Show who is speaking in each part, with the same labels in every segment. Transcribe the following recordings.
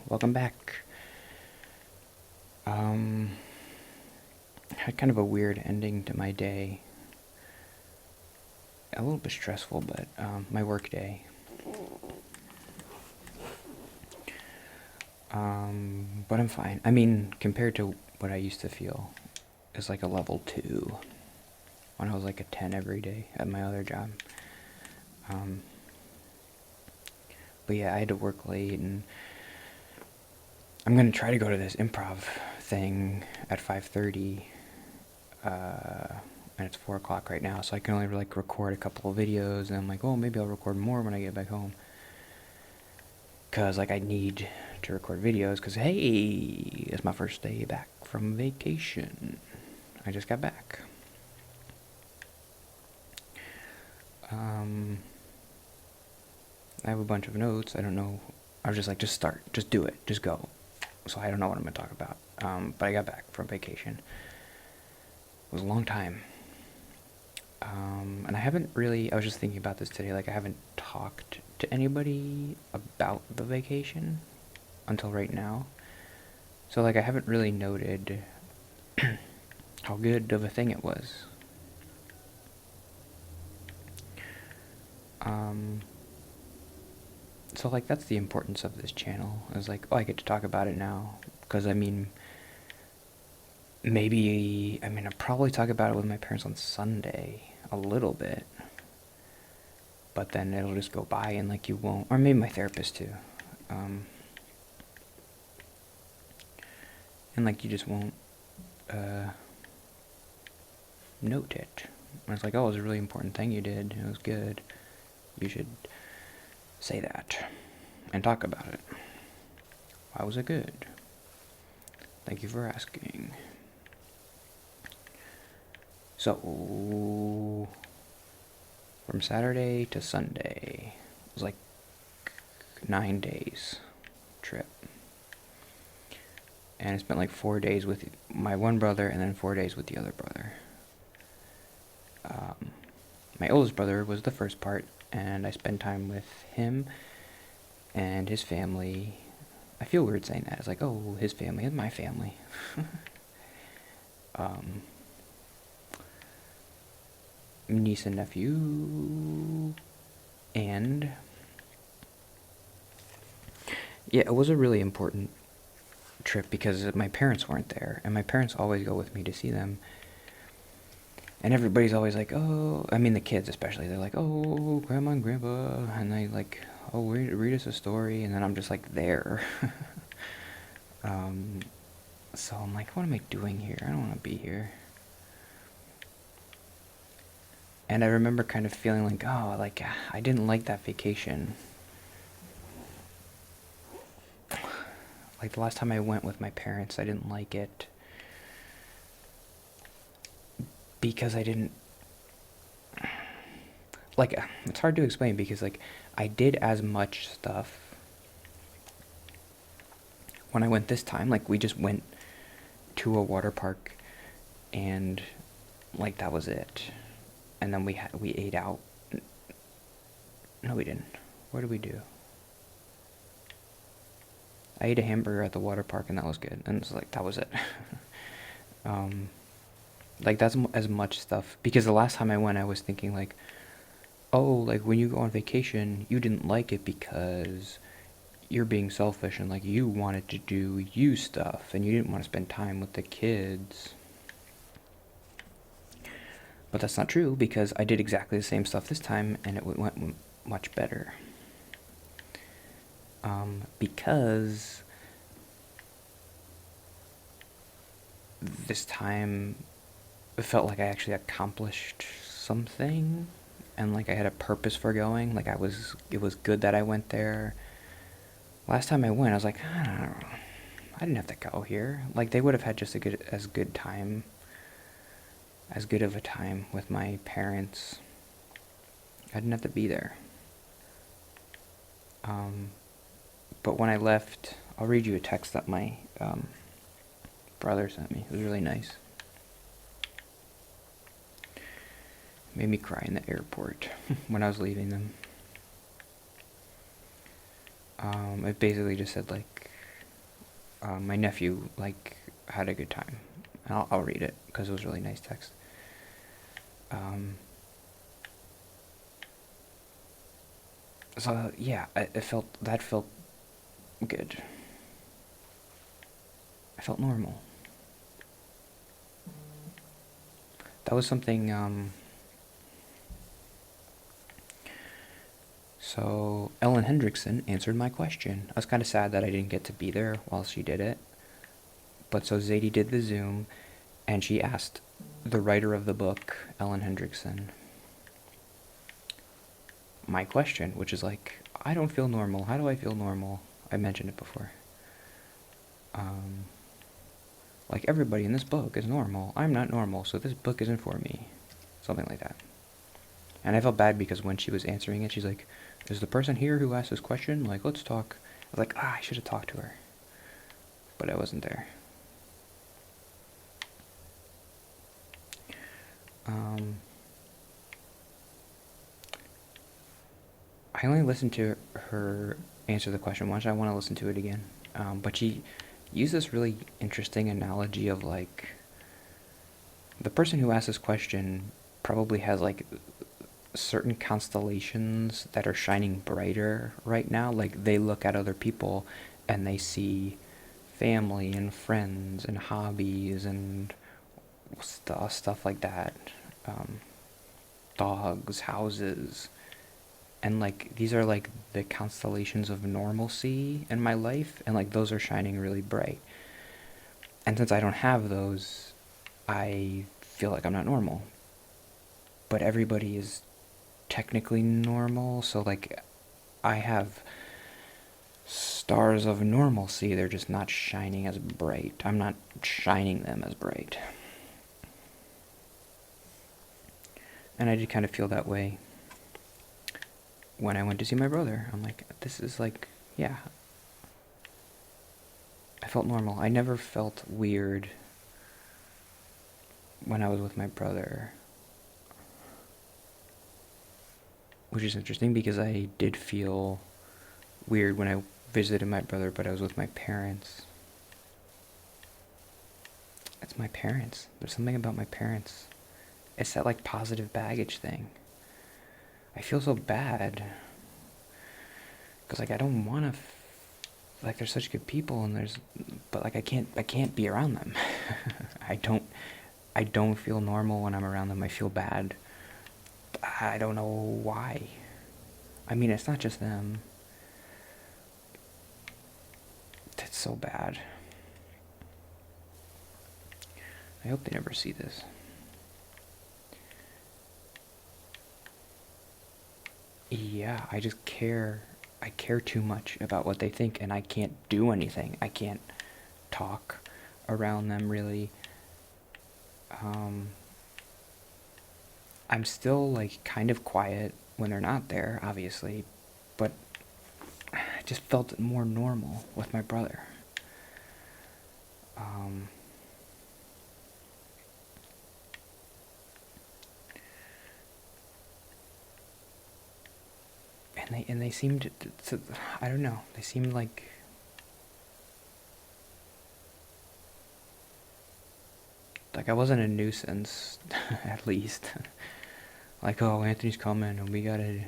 Speaker 1: welcome back. Had kind of a weird ending to my day. A little bit stressful, but my work day. But I'm fine. I mean, compared to what I used to feel, it's like a level 2 when I was like a 10 every day at my other job. But yeah, I had to work late, and I'm gonna try to go to this improv thing at 5:30, and it's 4 o'clock right now, so I can only like record a couple of videos, and I'm like, oh, maybe I'll record more when I get back home, cause like I need to record videos, cause hey, it's my first day back from vacation. I just got back. I have a bunch of notes. I don't know. I was just like, just start, just do it, just go. So I don't know what I'm gonna talk about. But I got back from vacation. It was a long time. And I haven't really, I was just thinking about this today, like I haven't talked to anybody about the vacation until right now. So like I haven't really noted how good of a thing it was. So like that's the importance of this channel. Is like, oh, I get to talk about it now. Because I mean, I'll probably talk about it with my parents on Sunday a little bit, but then it'll just go by and like you won't, or maybe my therapist too, and like you just won't note it. And it's like, oh, it was a really important thing you did, it was good, you should say that and talk about it. Why was it good? Thank you for asking. So, from Saturday to Sunday, it was like 9 days trip. And I spent like 4 days with my one brother and then 4 days with the other brother. My oldest brother was the first part, and I spent time with him and his family. I feel weird saying that. It's like, oh, his family is my family. Niece and nephew, and yeah, it was a really important trip because my parents weren't there, and my parents always go with me to see them. And everybody's always like, oh, I mean the kids especially, they're like, oh, grandma and grandpa, and they like, oh, read us a story, and then I'm just like there. So I'm like, what am I doing here? I don't want to be here. And I remember kind of feeling like, oh, like, I didn't like that vacation. Like, the last time I went with my parents, I didn't like it. Because I didn't... Like, it's hard to explain because, like, I did as much stuff when I went this time. Like, we just went to a water park and, like, that was it. And then we ate out. No, we didn't. What did we do? I ate a hamburger at the water park, and that was good. And it's like, that was it. Like, that's as much stuff. Because the last time I went, I was thinking, like, oh, like, when you go on vacation, you didn't like it because you're being selfish, and, like, you wanted to do you stuff, and you didn't want to spend time with the kids. But that's not true, because I did exactly the same stuff this time, and it went much better. Because this time it felt like I actually accomplished something, and like I had a purpose for going. Like it was good that I went there. Last time I went, I was like, I don't know, I didn't have to go here. Like they would have had just as good of a time with my parents. I didn't have to be there. But when I left, I'll read you a text that my brother sent me. It was really nice. Made me cry in the airport when I was leaving them. It basically just said like, My nephew had a good time. I'll read it because it was really nice text. Um, so yeah, it felt good. I felt normal. That was something. So Ellen Hendrickson answered my question. I was kind of sad that I didn't get to be there while she did it. But so Zadie did the Zoom, and she asked the writer of the book, Ellen Hendrickson, my question, which is I don't feel normal. How do I feel normal? I mentioned it before. Um, everybody in this book is normal. I'm not normal, so this book isn't for me. Something like that. And I felt bad because when she was answering it, she's like, is the person here who asked this question? Let's talk. I was like, I should have talked to her. But I wasn't there. Um, I only listened to her answer the question once. I want to listen to it again. But she used this really interesting analogy of the person who asked this question probably has certain constellations that are shining brighter right now. They look at other people and they see family and friends and hobbies and stuff like that. Um, Dogs, houses, and these are the constellations of normalcy in my life, and those are shining really bright. And since I don't have those, I feel like I'm not normal. But everybody is technically normal, so I have stars of normalcy. They're just not shining as bright. I'm not shining them as bright. And I did kind of feel that way when I went to see my brother. I'm like, this is yeah. I felt normal. I never felt weird when I was with my brother. Which is interesting because I did feel weird when I visited my brother, but I was with my parents. It's my parents. There's something about my parents. It's that positive baggage thing. I feel so bad because I don't want to they're such good people, and but I can't be around them. I don't feel normal when I'm around them. I feel bad. I don't know why. I mean, it's not just them. It's so bad. I hope they never see this. Yeah, I just care. I care too much about what they think, and I can't do anything. I can't talk around them, really. I'm still, kind of quiet when they're not there, obviously, but I just felt more normal with my brother. And they seemed to, I don't know, they seemed like I wasn't a nuisance, at least. Oh, Anthony's coming and we gotta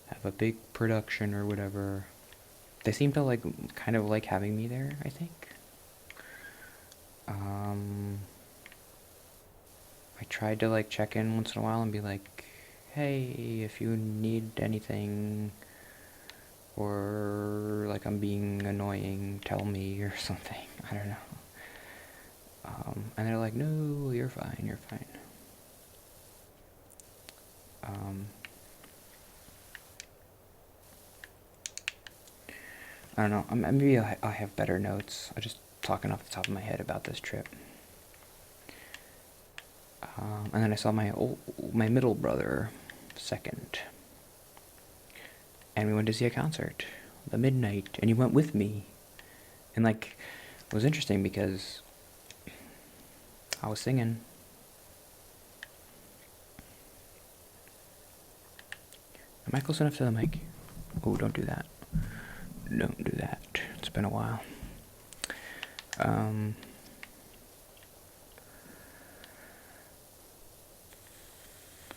Speaker 1: have a big production or whatever. They seem to kind of like having me there, I think. I tried to check in once in a while and be like, hey, if you need anything, or I'm being annoying, tell me or something. I don't know. And they're like, no, you're fine, you're fine. I don't know. Maybe I'll have better notes. I'm just talking off the top of my head about this trip. And then I saw my middle brother second, and we went to see a concert, the Midnight, and he went with me, and it was interesting because I was singing. Am I close enough to the mic? Oh, don't do that. Don't do that. It's been a while. Um,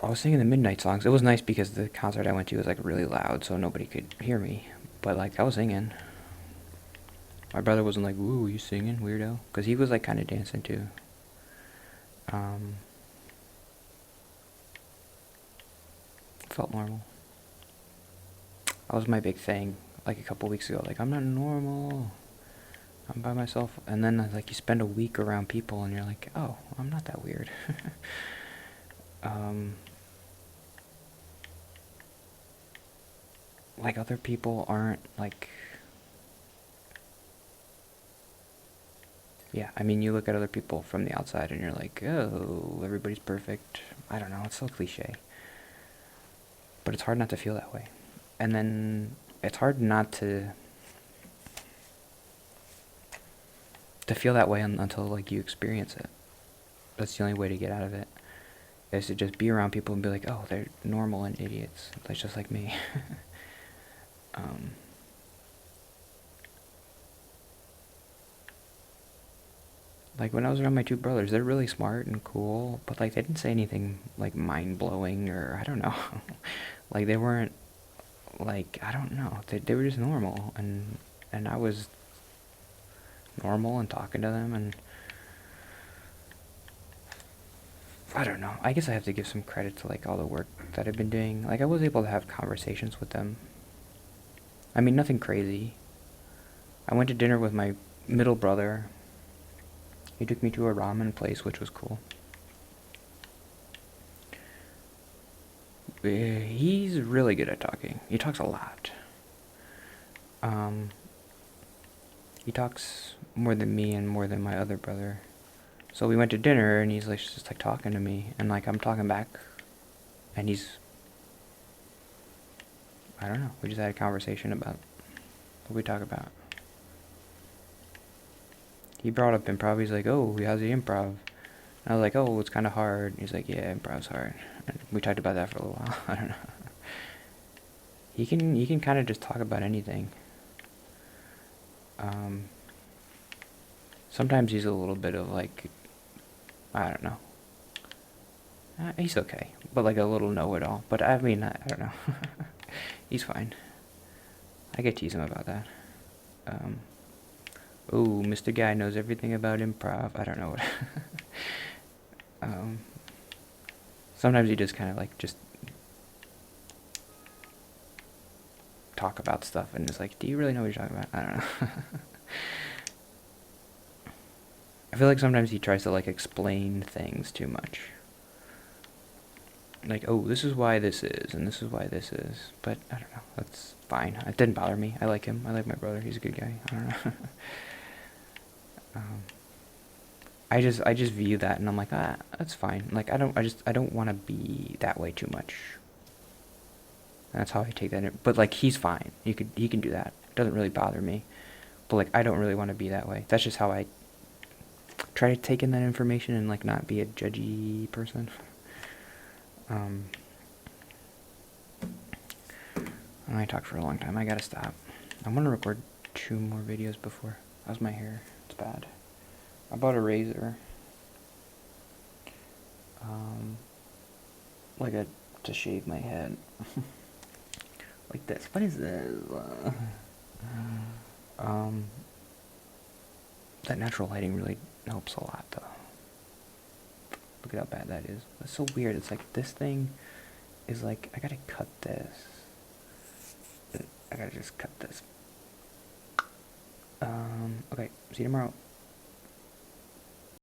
Speaker 1: I was singing the midnight songs. It was nice because the concert I went to was like really loud, so nobody could hear me. But like I was singing. My brother wasn't like, "Ooh, you singing, weirdo," because he was like kind of dancing too. Um, felt normal. That was my big thing. Like a couple weeks ago, like I'm not normal. I'm by myself, and then like you spend a week around people, and you're like, "Oh, I'm not that weird." um, like other people aren't like. Yeah, I mean, you look at other people from the outside and you're like, oh, everybody's perfect. I don't know, it's so cliche. But it's hard not to feel that way. And then it's hard not to feel that way until like you experience it. That's the only way to get out of it. Is to just be around people and be like, oh, they're normal and idiots. They're just like me. um, like when I was around my two brothers, they're really smart and cool, but like they didn't say anything like mind blowing or I don't know. Like they weren't like I don't know. They were just normal and I was normal and talking to them and I don't know. I guess I have to give some credit to like all the work that I've been doing. Like I was able to have conversations with them. I mean nothing crazy. I went to dinner with my middle brother. He took me to a ramen place which was cool. He's really good at talking. He talks a lot. Um, he talks more than me and more than my other brother. So we went to dinner and he's like just like talking to me and like I'm talking back and he's I don't know. We just had a conversation about what we talk about. He brought up improv. He's like, "Oh, how's the improv?" And I was like, "Oh, it's kind of hard." He's like, "Yeah, improv's hard." And we talked about that for a little while. I don't know. He can kind of just talk about anything. Um, sometimes he's a little bit of like I don't know. He's okay, but like a little know-it-all. But I mean, I don't know. He's fine. I get tease him about that. Um, oh, Mr. Guy knows everything about improv. I don't know what. um, sometimes you just kind of like just talk about stuff and it's like, do you really know what you're talking about? I don't know. I feel like sometimes he tries to like explain things too much. Like, oh, this is why this is, and this is why this is. But I don't know. That's fine. It didn't bother me. I like him. I like my brother. He's a good guy. I don't know. um, I just view that, and I'm like, that's fine. Like, I don't want to be that way too much. And that's how I take that in. But like, he's fine. He can do that. It doesn't really bother me. But like, I don't really want to be that way. That's just how I try to take in that information and like not be a judgy person. I talked for a long time. I gotta stop. I'm gonna record 2 more videos before. How's my hair? It's bad. I bought a razor. Um, like to shave my head. Like this. What is this? Um, that natural lighting really helps a lot, though. Look at how bad that is. That's so weird. It's like this thing is like I gotta cut this. I gotta just cut this. Okay. See you tomorrow.